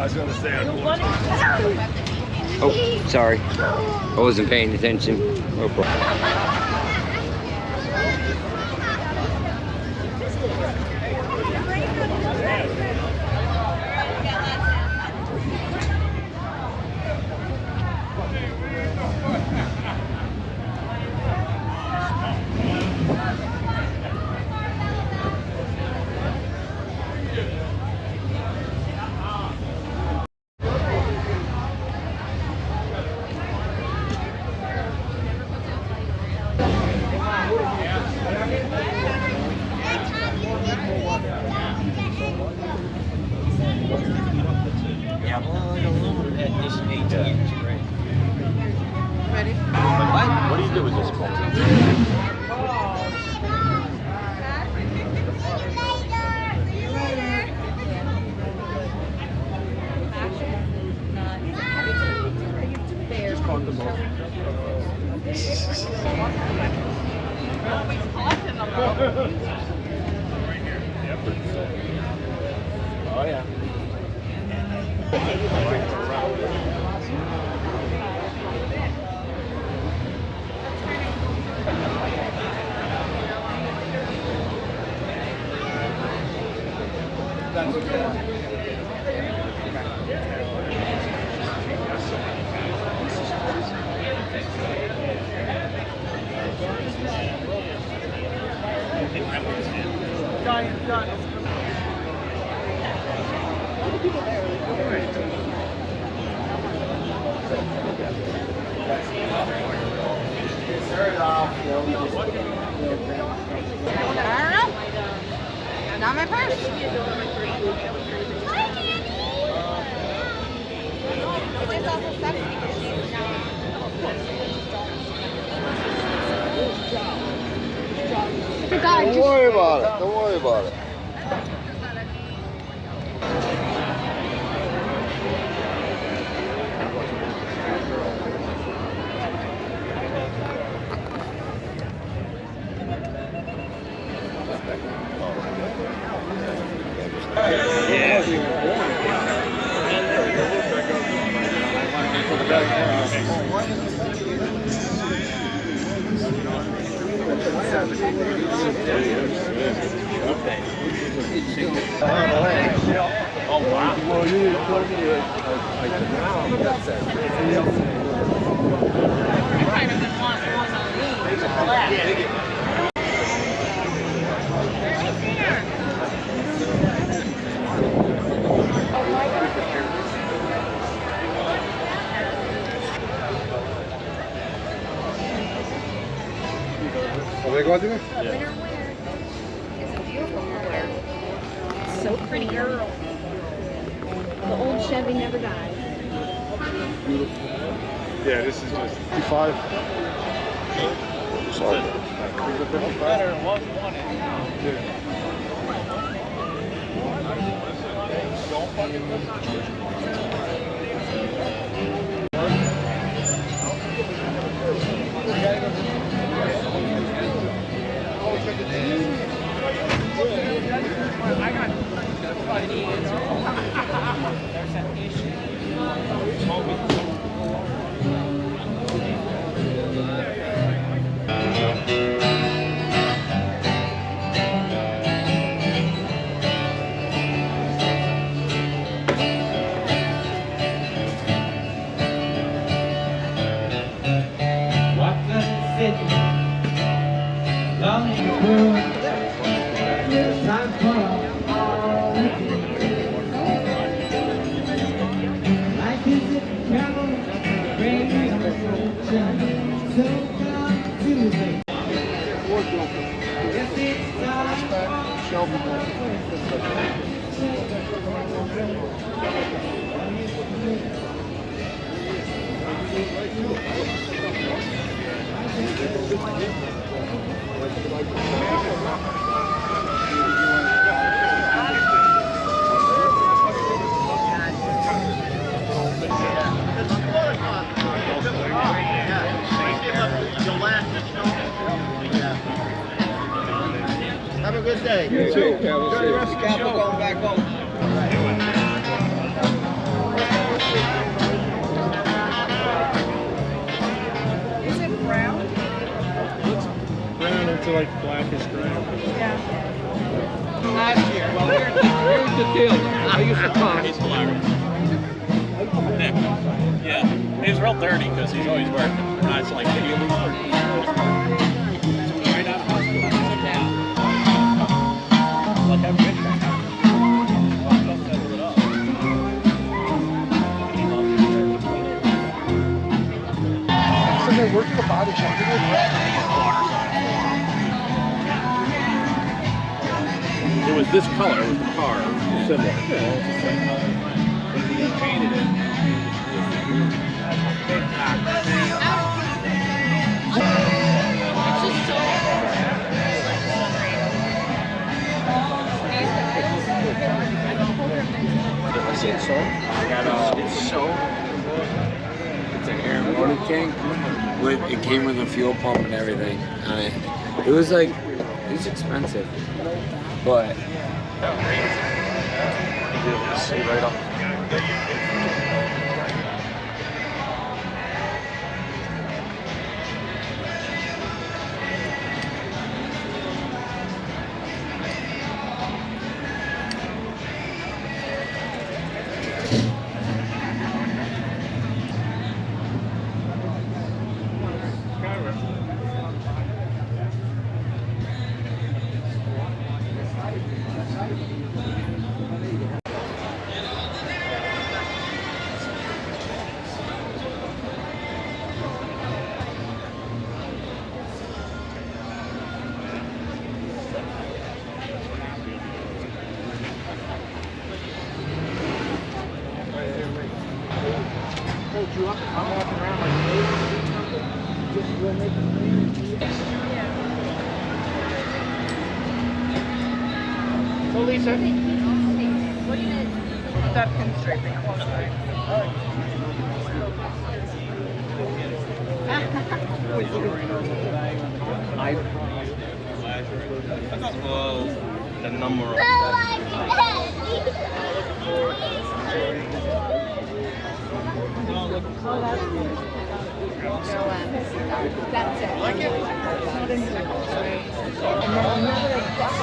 was gonna say. Oh, sorry. I wasn't paying attention. No problem. What do you do with this box? Just caught them all. Oh yeah. Not my purse. Don't worry about it. Don't worry about it. Oh wow. Well, you need to plug it in. Are they going to do it? Winter wear. It's a beautiful color. It's so pretty. The old Chevy never died. Yeah, this is just 55. Sorry. Better than what you wanted. Don't fucking I got there's an issue. Have a good day. You too. Enjoy the rest of the show. Going back home. Last year, well, here's the deal. I used to come. He's hilarious. Nick. Yeah. He's real dirty because he's always working. It's like, hey, you leave working. Right out of hospital. Yeah. Like having good track. Walked up, settled it up. So they work in the body shop. It was this color with the car, similar. Yeah, it's the same color. He painted it. It's just so I see it so. It's so. It's an air motor tank. It came with a fuel pump and everything on it. It was like, it was expensive, but. See right up. So Lisa, What do you need? put that pin straight thing close, right? I thought, well, the number of That's it. like it? And then another box.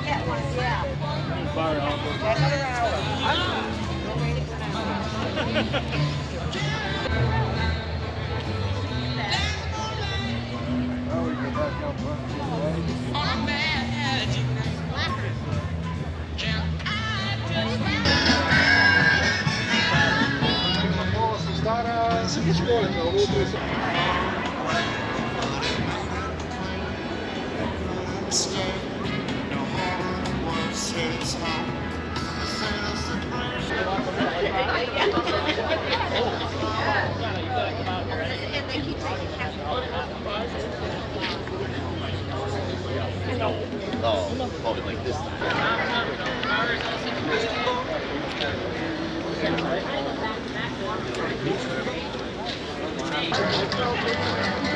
Get one, yeah. Another hour. We'll wait an hour. Che scuole che ho avuto? Oh, probably like this.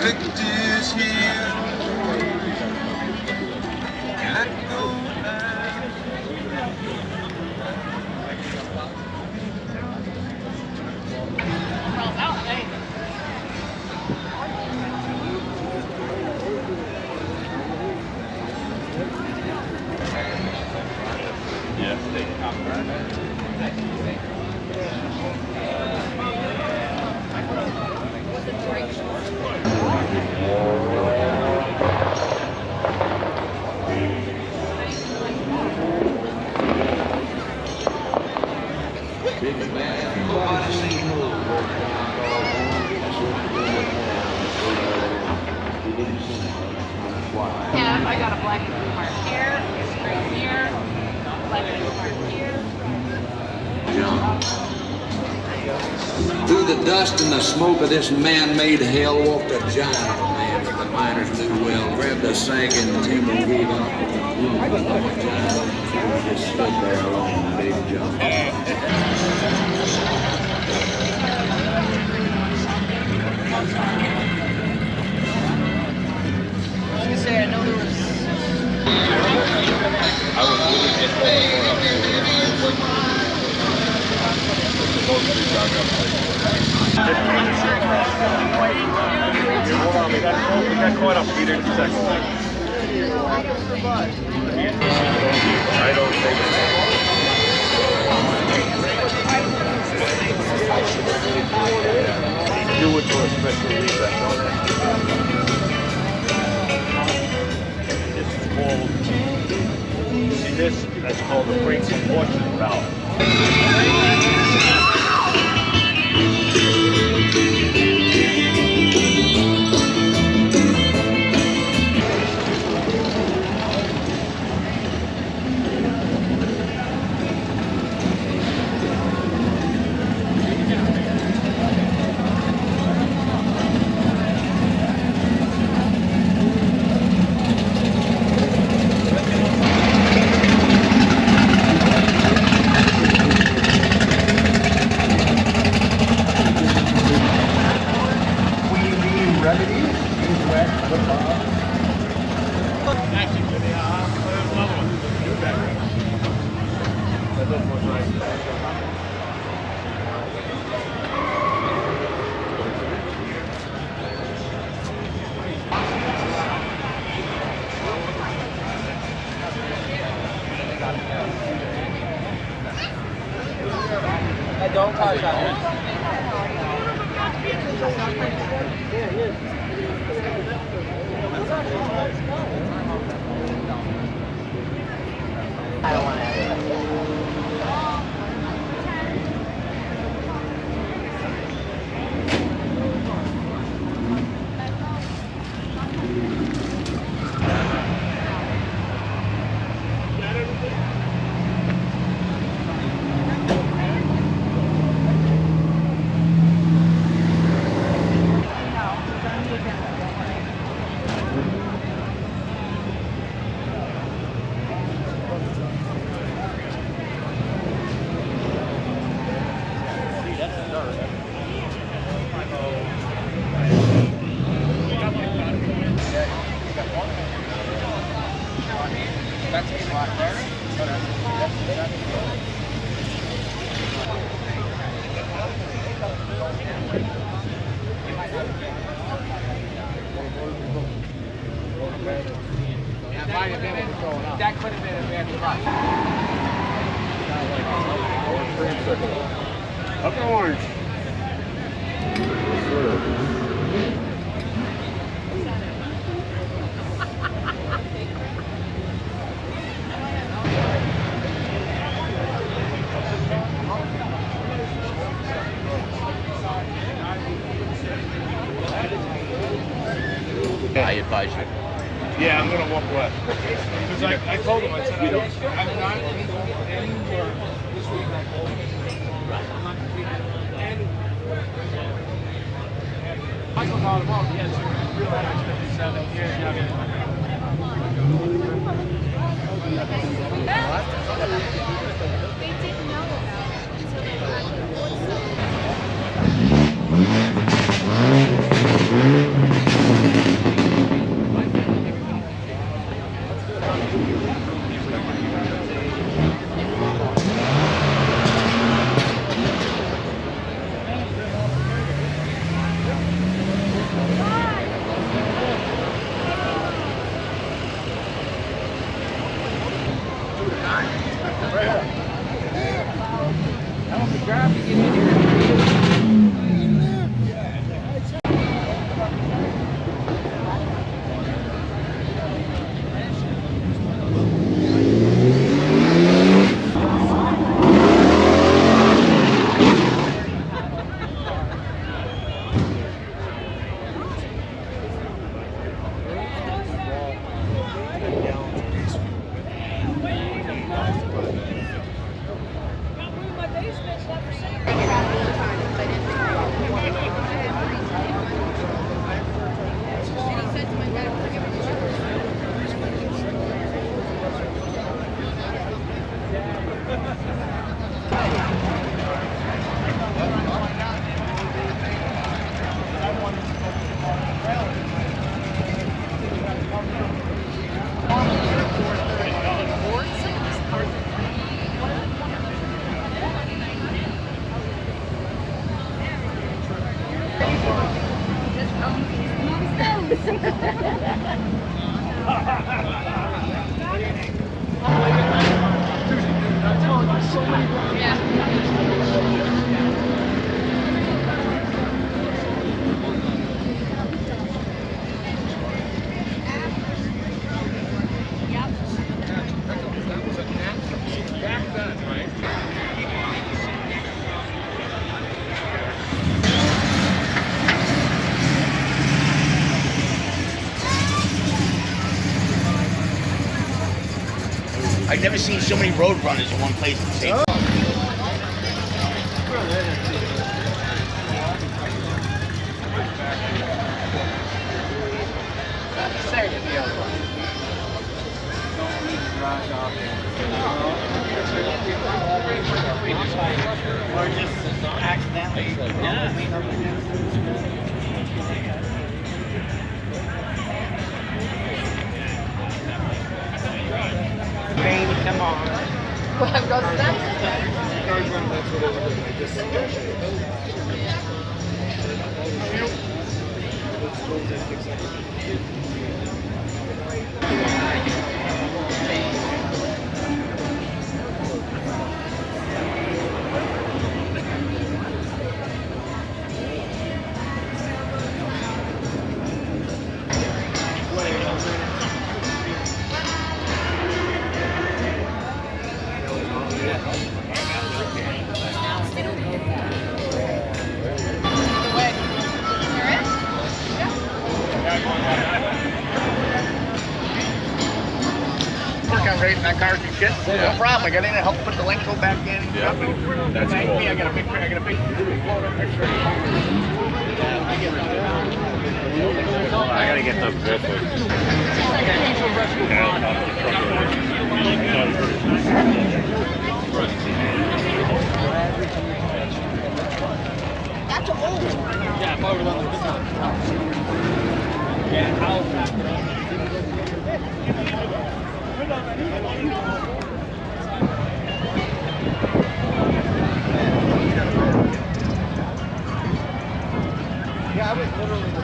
Victor's here. Let go Yeah, I got a black mark here, straight here, black mark here. Through the dust and the smoke of this man-made hell walked a giant of a man that the miners knew well, grabbed a sagging timber and gave up with the gloom of a giant. He just stood there alone, big jump. I was gonna say, I know there was. I was looking at Hold on, we got caught up. Peter, 2 seconds. I don't think so. Do it for a special release, that This is called, see this? That's called the brakes enforcement valve. Don't touch that one. I don't want to have That could have been a bad spot. Up orange. I advise you. Yeah, I'm gonna walk west. Because I told him, I said, I'm not anywhere this week. I told him. I'm not completing any. Michael got him off. He had some real accident 7 years. They didn't know about it until they got the Figure out I've never seen so many Roadrunners in one place at the same time. Or just accidentally. Baby, come on. What goes next? Work on rating that car and shit. No problem. I got in and helped put the link go back in. Yeah. That's cool. I got a big quote up there. I gotta get the That's old. Yeah, if I would have done this. Yeah, how Yeah, I was literally with the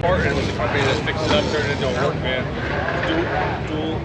Martin was the company that fixed it up, turned it into a work van. Dual.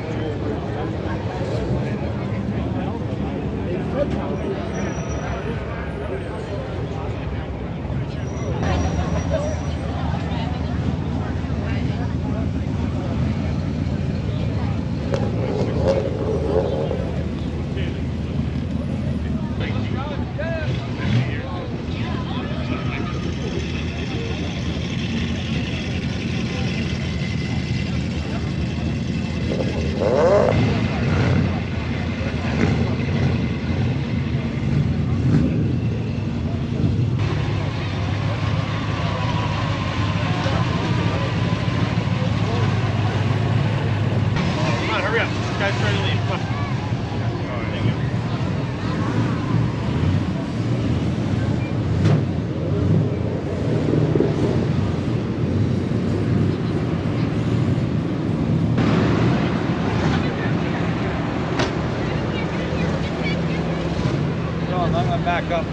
Back up.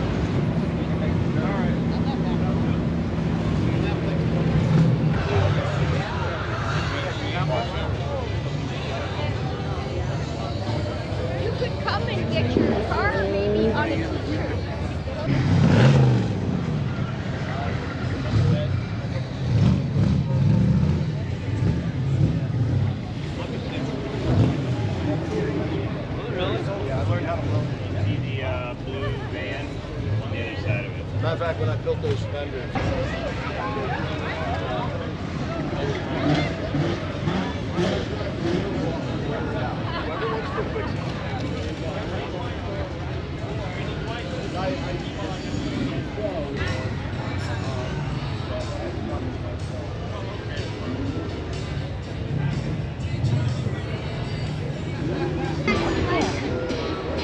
You could come and get your car maybe on a t-shirt. Matter of fact, when I built those fenders.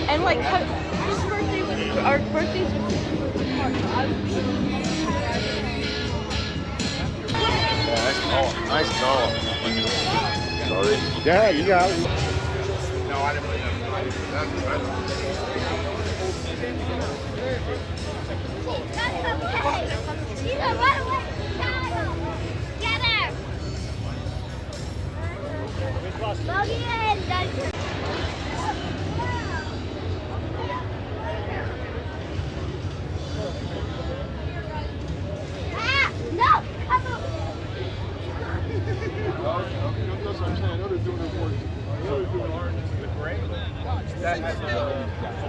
And like, his birthday was, our birthdays were Nice call. Sorry. Yeah, you got it. No, I didn't really know. That's okay. She's a runaway child. Get her. Buggy in, Duncan. Ah, no, come on. That's what I'm saying. I know they're doing it for you. I know they're doing hard. that has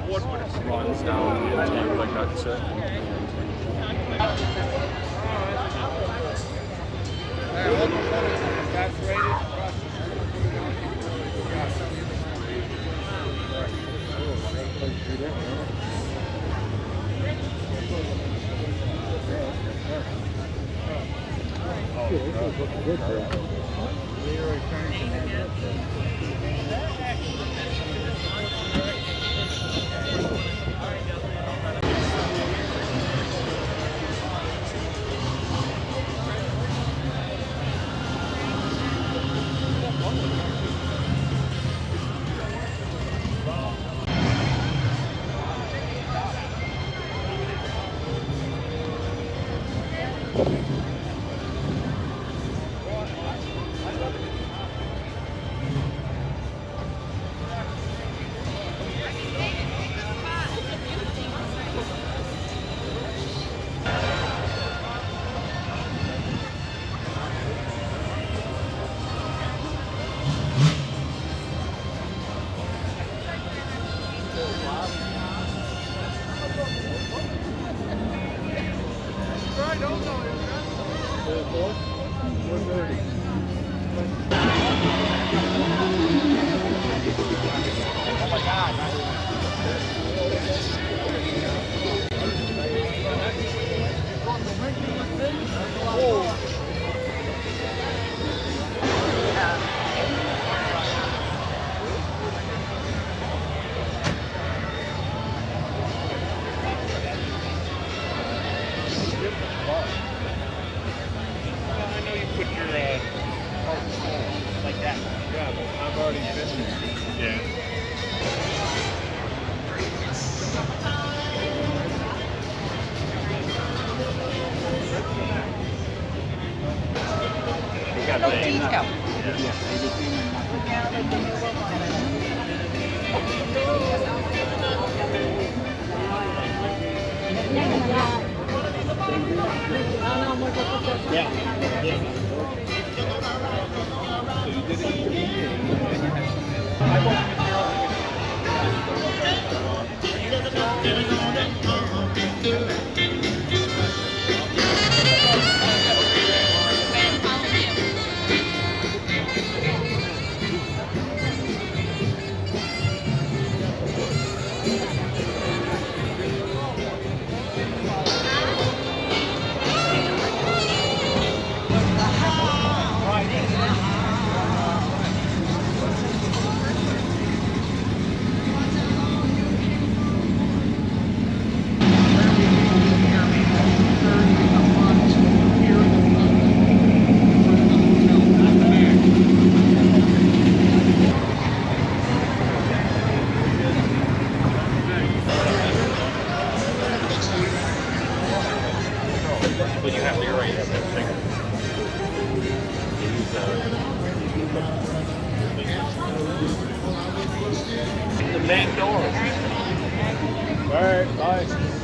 award winners. Runs down the tape like that, so. That's rated. But you have to, you're right, you have that finger. The back door. All right, bye.